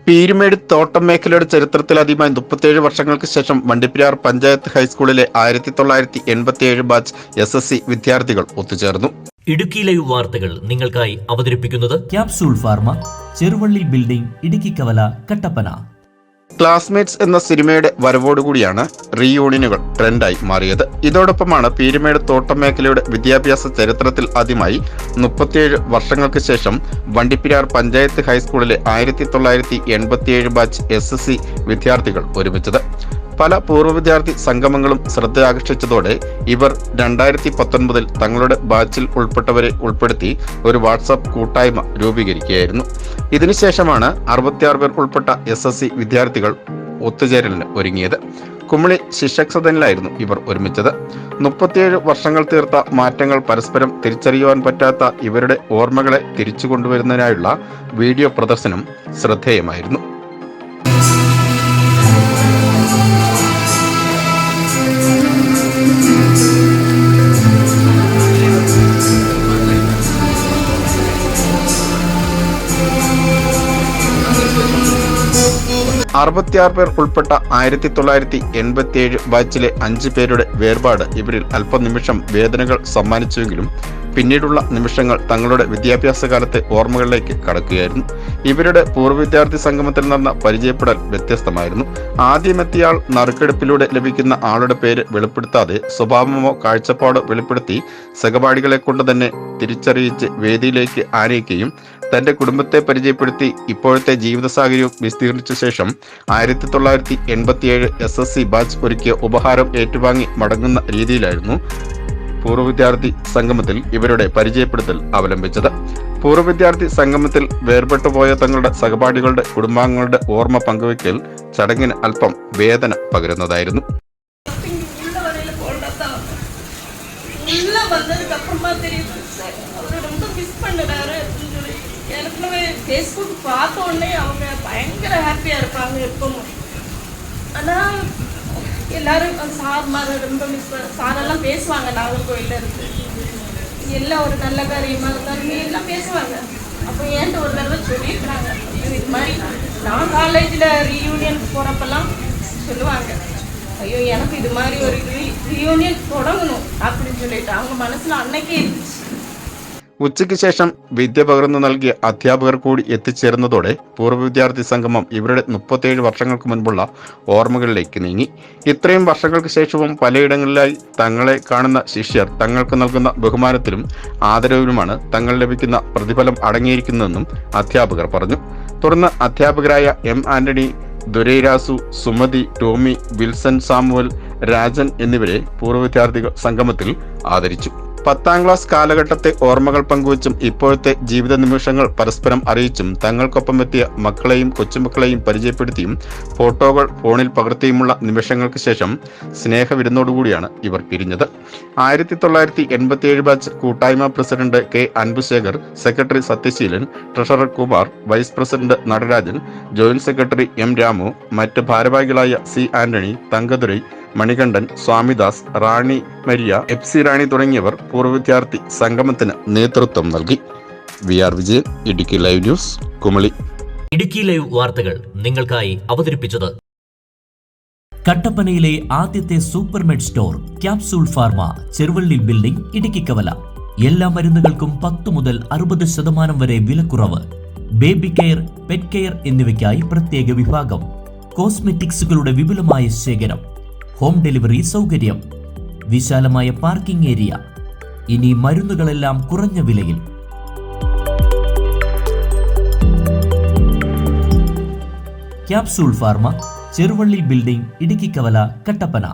പീരുമേട് തോട്ടം മേഖലയുടെ ചരിത്രത്തിലാദ്യമായി 37 വർഷങ്ങൾക്ക് ശേഷം വണ്ടിപ്പെരിയാർ പഞ്ചായത്ത് ഹൈസ്കൂളിലെ 1987 ബാച്ച് SSC വിദ്യാർത്ഥികൾ ഒത്തുചേർന്നു. ഇടുക്കി ലൈവ് വാർത്തകൾ നിങ്ങൾക്കായി അവതരിപ്പിക്കുന്നത് capsule pharma, Cheruvally building, Idukki കവല, കട്ടപ്പന. ക്ലാസ്മേറ്റ്സ് എന്ന സിനിമയുടെ വരവോടുകൂടിയാണ് റീയൂണിയനുകൾ ട്രെൻഡായി മാറിയത്. ഇതോടൊപ്പമാണ് പീരുമേട് തോട്ടം മേഖലയുടെ വിദ്യാഭ്യാസ ചരിത്രത്തിൽ ആദ്യമായി 37 വർഷങ്ങൾക്ക് ശേഷം വണ്ടിപ്പെരിയാർ പഞ്ചായത്ത് ഹൈസ്കൂളിലെ 1987 ബാച്ച് SSC വിദ്യാർത്ഥികൾ ഒരുമിച്ചത്. പല പൂർവ്വ വിദ്യാർത്ഥി സംഗമങ്ങളും ശ്രദ്ധ ആകർഷിച്ചതോടെ ഇവർ 2019 തങ്ങളുടെ ബാച്ചിൽ ഉൾപ്പെട്ടവരെ ഉൾപ്പെടുത്തി ഒരു വാട്സാപ്പ് കൂട്ടായ്മ രൂപീകരിക്കുകയായിരുന്നു. ഇതിനുശേഷമാണ് 66 പേർ ഉൾപ്പെട്ട SSC വിദ്യാർത്ഥികൾ ഒത്തുചേരലിന് ഒരുങ്ങിയത്. കുമളി ശിക്ഷക് സദനിലായിരുന്നു ഇവർ ഒരുമിച്ചത്. 37 വർഷങ്ങൾ തീർത്ത മാറ്റങ്ങൾ പരസ്പരം തിരിച്ചറിയുവാൻ പറ്റാത്ത ഇവരുടെ ഓർമ്മകളെ തിരിച്ചു കൊണ്ടുവരുന്നതിനായുള്ള വീഡിയോ പ്രദർശനം ശ്രദ്ധേയമായിരുന്നു. പേർ ഉൾപ്പെട്ട 1987 ബാച്ചിലെ 5 പേരുടെ വേർപാട് ഇവരിൽ അല്പനിമിഷം വേദനകൾ സമ്മാനിച്ചുവെങ്കിലും പിന്നീടുള്ള നിമിഷങ്ങൾ തങ്ങളുടെ വിദ്യാഭ്യാസ കാലത്തെ ഓർമ്മകളിലേക്ക് കടക്കുകയായിരുന്നു. ഇവരുടെ പൂർവ്വ വിദ്യാർത്ഥി സംഗമത്തിൽ നടന്ന പരിചയപ്പെടൽ വ്യത്യസ്തമായിരുന്നു. ആദ്യമെത്തിയാൾ നറുക്കെടുപ്പിലൂടെ ലഭിക്കുന്ന ആളുടെ പേര് വെളിപ്പെടുത്താതെ സ്വഭാവമോ കാഴ്ചപ്പാടോ വെളിപ്പെടുത്തി സഹപാഠികളെ കൊണ്ട് തന്നെ തിരിച്ചറിയിച്ച് വേദിയിലേക്ക് ആനയിക്കുകയും തന്റെ കുടുംബത്തെ പരിചയപ്പെടുത്തി ഇപ്പോഴത്തെ ജീവിത സാഹചര്യവും വിസ്തീർണിച്ച ശേഷം 1987 SSC ബാച്ച് ഒരുക്കിയ ഉപഹാരം ഏറ്റുവാങ്ങി മടങ്ങുന്ന രീതിയിലായിരുന്നു പൂർവ്വ വിദ്യാർത്ഥി സംഗമത്തിൽ ഇവരുടെ പരിചയപ്പെടുത്തൽ അവലംബിച്ചത്. പൂർവ്വ വിദ്യാർത്ഥി സംഗമത്തിൽ വേർപെട്ടുപോയ തങ്ങളുടെ സഹപാഠികളുടെ കുടുംബാംഗങ്ങളുടെ ഓർമ്മ പങ്കുവയ്ക്കൽ ചടങ്ങിന് അല്പം വേദന പകരുന്നതായിരുന്നു. ஃபேஸ்புக் பார்த்த உடனே அவங்க பயங்கர ஹாப்பியாக இருப்பாங்க எப்பவும். ஆனால் எல்லாரும் சார் ரொம்ப மிஸ் சாரெல்லாம் பேசுவாங்க. நாகர்கோவிலில் இருக்கு எல்லாம் ஒரு நல்ல காரியமாக இருந்தாலும் எல்லாம் பேசுவாங்க. அப்போ ஏன்ட்டு ஒரு தடவை சொல்லியிருக்கிறாங்க, இது மாதிரி நான் காலேஜில் ரீயூனியன் போகிறப்பெல்லாம் சொல்லுவாங்க, ஐயோ எனக்கு இது மாதிரி ஒரு ரீயூனியன் தொடங்கணும் அப்படின்னு சொல்லிட்டு அவங்க மனசில் அன்னைக்கே இருந்துச்சு. ഉച്ചയ്ക്ക് ശേഷം വിദ്യ പകർന്നു നൽകിയ അധ്യാപകർ കൂടി എത്തിച്ചേർന്നതോടെ പൂർവ്വ വിദ്യാർത്ഥി സംഗമം ഇവരുടെ 37 വർഷങ്ങൾക്ക് മുൻപുള്ള ഓർമ്മകളിലേക്ക് നീങ്ങി. ഇത്രയും വർഷങ്ങൾക്ക് ശേഷവും പലയിടങ്ങളിലായി തങ്ങളെ കാണുന്ന ശിഷ്യർ തങ്ങൾക്ക് നൽകുന്ന ബഹുമാനത്തിലും ആദരവിലുമാണ് തങ്ങൾ ലഭിക്കുന്ന പ്രതിഫലം അടങ്ങിയിരിക്കുന്നതെന്നും അധ്യാപകർ പറഞ്ഞു. തുടർന്ന് അധ്യാപകരായ M. ആന്റണി, ദുരൈരാസു, സുമതി, ടോമി, വിൽസൺ സാമുവൽ, രാജൻ എന്നിവരെ പൂർവ്വ വിദ്യാർത്ഥികൾ സംഗമത്തിൽ ആദരിച്ചു. 10ാം ക്ലാസ് കാലഘട്ടത്തെ ഓർമ്മകൾ പങ്കുവച്ചും ഇപ്പോഴത്തെ ജീവിത നിമിഷങ്ങൾ പരസ്പരം അറിയിച്ചും തങ്ങൾക്കൊപ്പം എത്തിയ മക്കളെയും കൊച്ചുമക്കളെയും പരിചയപ്പെടുത്തിയും ഫോട്ടോകൾ ഫോണിൽ പകർത്തിയുമുള്ള നിമിഷങ്ങൾക്ക് ശേഷം സ്നേഹവിരുന്നോടുകൂടിയാണ് ഇവർ പിരിഞ്ഞത്. 1987 ബാച്ച് കൂട്ടായ്മ president K. Anpusekhar, secretary Sathyaseelan, treasurer Kumar, vice president Natarajan, joint secretary M. Ramu, മറ്റ് ഭാരവാഹികളായ C. ആന്റണി, തങ്കതുരൈ, മണികണ്ഠൻ, സ്വാമിദാസ്, റാണി മരിയ, FC റാണി തുടങ്ങിയവർ പൂർവ്വ വിദ്യാർത്ഥി സംഗമത്തിന് നേതൃത്വം നൽകി. VR Vijayan, Idukki live news, Kumily. Idukki live വാർത്തകൾ നിങ്ങൾക്കായി അവതരിപ്പിച്ചത് കട്ടപ്പനയിലെ ആദ്യത്തെ supermed store capsule pharma, Cheruvally building, Idukki Kavala. എല്ലാ മരുന്നുകൾക്കും 10 മുതൽ 60% വരെ വിലക്കുറവ്. ബേബി കെയർ, പെറ്റ് കെയർ എന്നിവയ്ക്കായി പ്രത്യേക വിഭാഗം. കോസ്മെറ്റിക്സുകളുടെ വിപുലമായ ശേഖരം. ഹോം ഡെലിവറി സൗകര്യം. വിശാലമായ പാർക്കിംഗ് ഏരിയ. ഇനി മരുന്നുകളെല്ലാം കുറഞ്ഞ വിലയിൽ. Capsule pharma, Cheruvally building, Idukki കവല, കട്ടപ്പന.